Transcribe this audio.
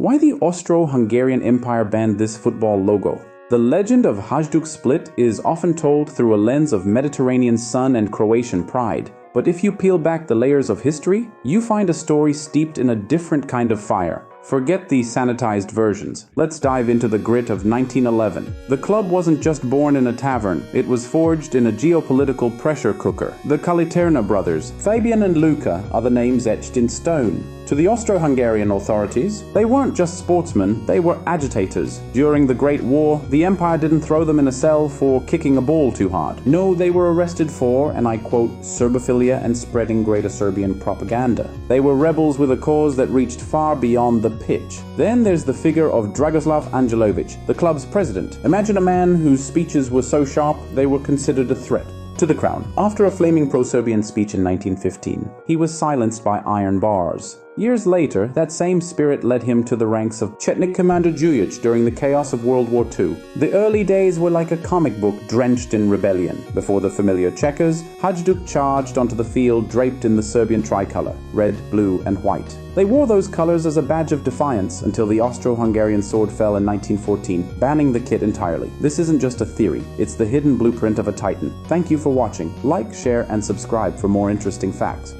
Why the Austro-Hungarian Empire banned this football logo? The legend of Hajduk Split is often told through a lens of Mediterranean sun and Croatian pride. But if you peel back the layers of history, you find a story steeped in a different kind of fire. Forget the sanitized versions. Let's dive into the grit of 1911. The club wasn't just born in a tavern, it was forged in a geopolitical pressure cooker. The Kaliterna brothers, Fabian and Luka, are the names etched in stone. To the Austro-Hungarian authorities, they weren't just sportsmen, they were agitators. During the Great War, the empire didn't throw them in a cell for kicking a ball too hard. No, they were arrested for, and I quote, Serbophilia and spreading Greater Serbian propaganda. They were rebels with a cause that reached far beyond the pitch. Then there's the figure of Dragoslav Angelovic, the club's president. Imagine a man whose speeches were so sharp they were considered a threat to the crown. After a flaming pro-Serbian speech in 1915, he was silenced by iron bars. Years later, that same spirit led him to the ranks of Chetnik Commander Jujic during the chaos of World War II. The early days were like a comic book drenched in rebellion. Before the familiar checkers, Hajduk charged onto the field draped in the Serbian tricolor, red, blue, and white. They wore those colors as a badge of defiance until the Austro-Hungarian sword fell in 1914, banning the kit entirely. This isn't just a theory, it's the hidden blueprint of a titan. Thank you for watching. Like, share, and subscribe for more interesting facts.